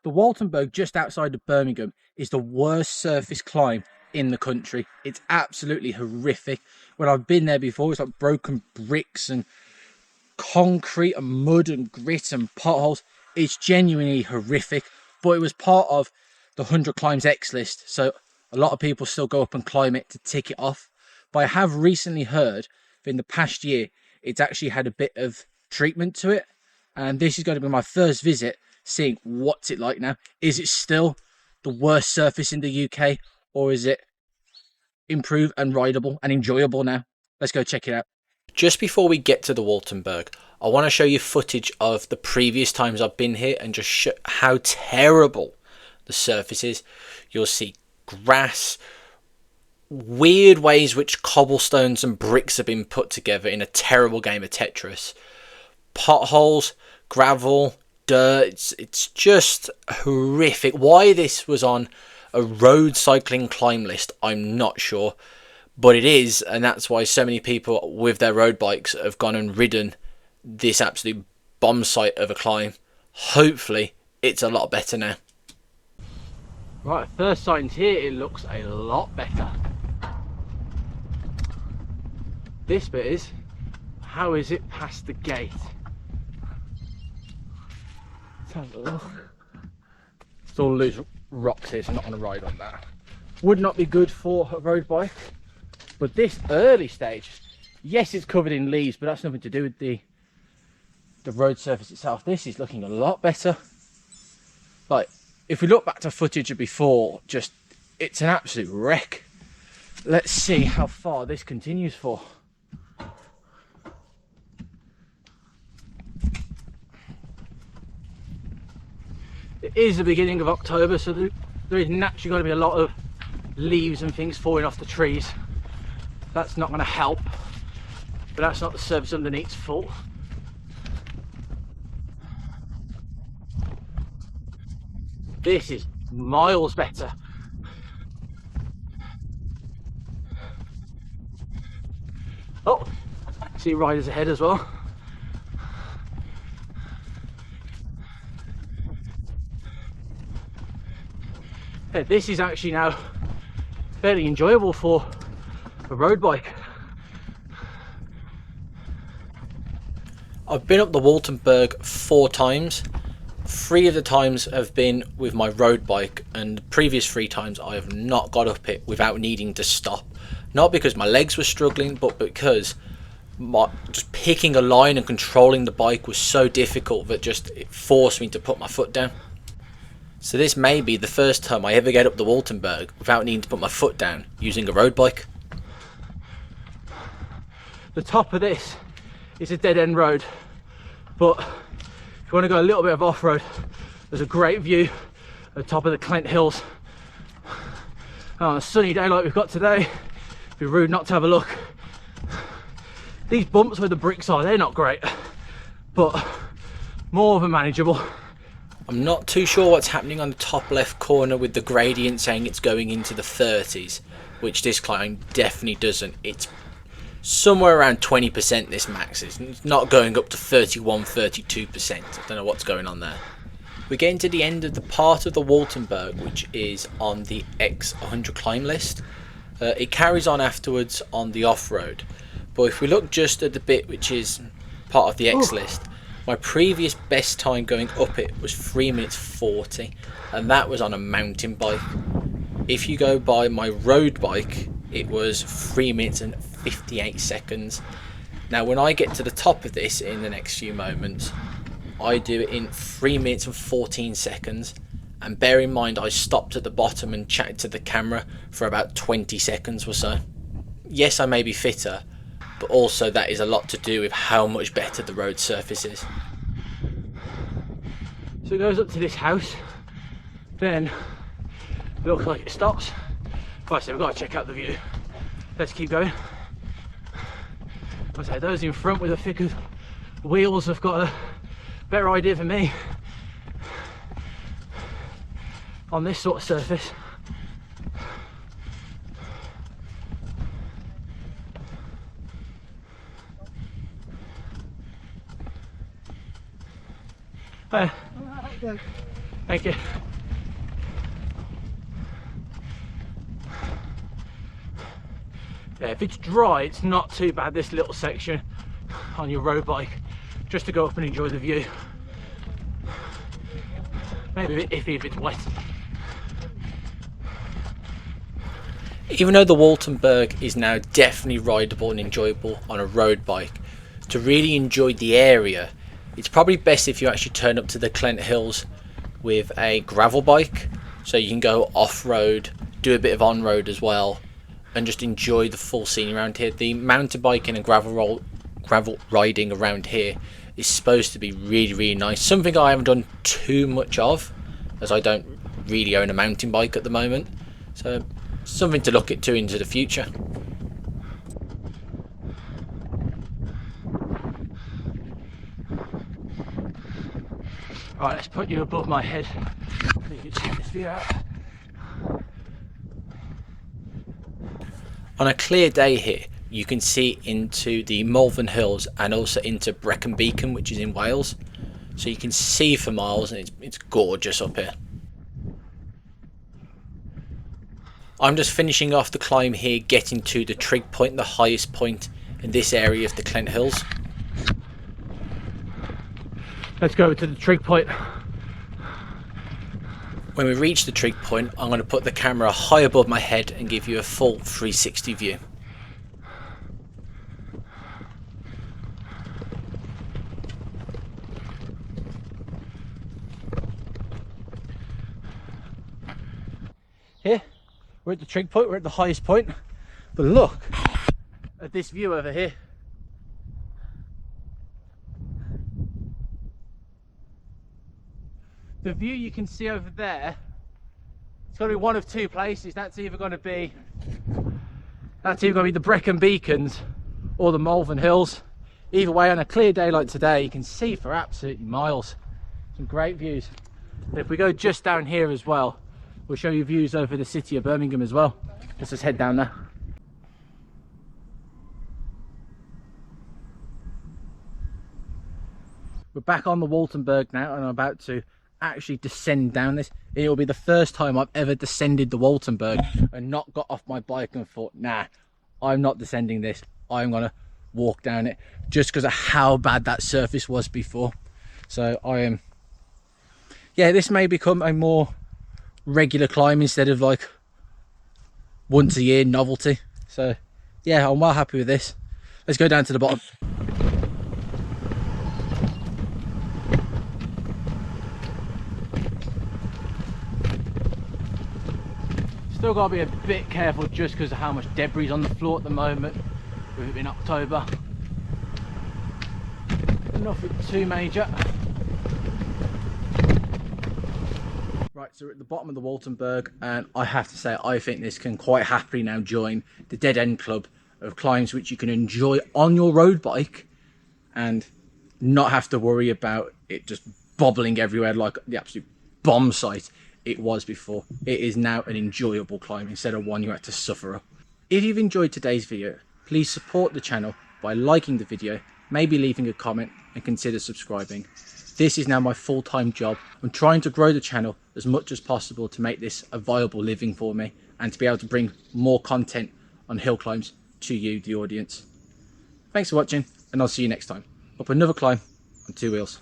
The Waltonberg just outside of Birmingham is the worst surface climb in the country. It's absolutely horrific. When I've been there before, it's like broken bricks and concrete and mud and grit and potholes. It's genuinely horrific, but it was part of the 100 Climbs X list, so a lot of people still go up and climb it to tick it off. But I have recently heard that in the past year it's actually had a bit of treatment to it, and this is going to be my first visit seeing what's it like now. Is it still the worst surface in the UK, or is it improved and rideable and enjoyable now? Let's go check it out. Just before we get to the Waltonberg, I want to show you footage of the previous times I've been here and just show how terrible the surface is. You'll see grass, weird ways which cobblestones and bricks have been put together in a terrible game of Tetris, potholes, gravel, dirt. It's just horrific. Why this was on a road cycling climb list, I'm not sure. But it is, and that's why so many people with their road bikes have gone and ridden this absolute bomb site of a climb. Hopefully, it's a lot better now. Right, first signs here, it looks a lot better. This bit is, how is it past the gate? Let's have a look. It's all loose rocks here, so I'm not going to ride on that. Would not be good for a road bike. But this early stage, yes, it's covered in leaves, but that's nothing to do with the road surface itself. This is looking a lot better. Like, if we look back to footage of before, just, it's an absolute wreck. Let's see how far this continues for. It is the beginning of October, so there is naturally going to be a lot of leaves and things falling off the trees. That's not going to help, but that's not the surface underneath's fault. This is miles better. Oh, see riders ahead as well. Yeah, this is actually now fairly enjoyable for a road bike. I've been up the Waltonberg 4 times. 3 of the times have been with my road bike, and the previous 3 times I have not got up it without needing to stop. Not because my legs were struggling, but because just picking a line and controlling the bike was so difficult that just it forced me to put my foot down. So this may be the first time I ever get up the Waltonberg without needing to put my foot down using a road bike. The top of this is a dead-end road, but if you want to go a little bit of off-road, there's a great view at the top of the Clent Hills. And on a sunny day like we've got today, it'd be rude not to have a look. These bumps where the bricks are, they're not great, but more than manageable. I'm not too sure what's happening on the top left corner with the gradient saying it's going into the 30s, which this climb definitely doesn't. It's somewhere around 20% this max is. It's not going up to 31, 32%. I don't know what's going on there. We're getting to the end of the part of the Waltonberg which is on the X 100 climb list. It carries on afterwards on the off-road, but if we look just at the bit which is part of the X list, my previous best time going up it was 3 minutes 40, and that was on a mountain bike. If you go by my road bike, it was 3 minutes and 58 seconds. Now when I get to the top of this in the next few moments, I do it in 3 minutes and 14 seconds, and bear in mind I stopped at the bottom and chatted to the camera for about 20 seconds or so. Yes, I may be fitter, but also that is a lot to do with how much better the road surface is. So it goes up to this house, then it looks like it stops. Right, so we've got to check out the view. Let's keep going. I say those in front with the thicker wheels have got a better idea than me on this sort of surface. Thank you. Yeah, if it's dry, it's not too bad, this little section on your road bike, just to go up and enjoy the view. Maybe a bit iffy if it's wet. Even though the Waltonberg is now definitely rideable and enjoyable on a road bike, to really enjoy the area, it's probably best if you actually turn up to the Clent Hills with a gravel bike, so you can go off-road, do a bit of on-road as well, and just enjoy the full scene around here. The mountain biking and gravel riding around here is supposed to be really nice. Something I haven't done too much of, as I don't really own a mountain bike at the moment. So something to look into the future. Right, let's put you above my head so you can check this view out. On a clear day here, you can see into the Malvern Hills and also into Brecon Beacon, which is in Wales. So you can see for miles, and it's gorgeous up here. I'm just finishing off the climb here, getting to the trig point, the highest point in this area of the Clent Hills. Let's go to the trig point. When we reach the trig point, I'm going to put the camera high above my head and give you a full 360 view. Here, we're at the trig point, we're at the highest point, but look at this view over here. The view you can see over there, it's going to be one of two places. That's either going to be the Brecon Beacons or the Malvern Hills. Either way, on a clear day like today, you can see for absolutely miles. Some great views. And if we go just down here as well, we'll show you views over the city of Birmingham as well. Let's just head down there. We're back on the Waltonberg now, and I'm about to actually descend down this. It will be the first time I've ever descended the Waltonberg and not got off my bike and thought, nah, I'm not descending this. I'm gonna walk down it, just because of how bad that surface was before. So I am, yeah, this may become a more regular climb instead of like once a year novelty. So yeah, I'm well happy with this. Let's go down to the bottom. Still got to be a bit careful just because of how much debris is on the floor at the moment, with it being October. Nothing too major. Right, so we're at the bottom of the Waltonberg, and I have to say I think this can quite happily now join the dead end club of climbs which you can enjoy on your road bike and not have to worry about it just bobbling everywhere like the absolute bomb site it was before. It is now an enjoyable climb instead of one you had to suffer up. If you've enjoyed today's video, please support the channel by liking the video, maybe leaving a comment, and consider subscribing. This is now my full-time job. I'm trying to grow the channel as much as possible to make this a viable living for me and to be able to bring more content on hill climbs to you, the audience. Thanks for watching, and I'll see you next time up another climb on two wheels.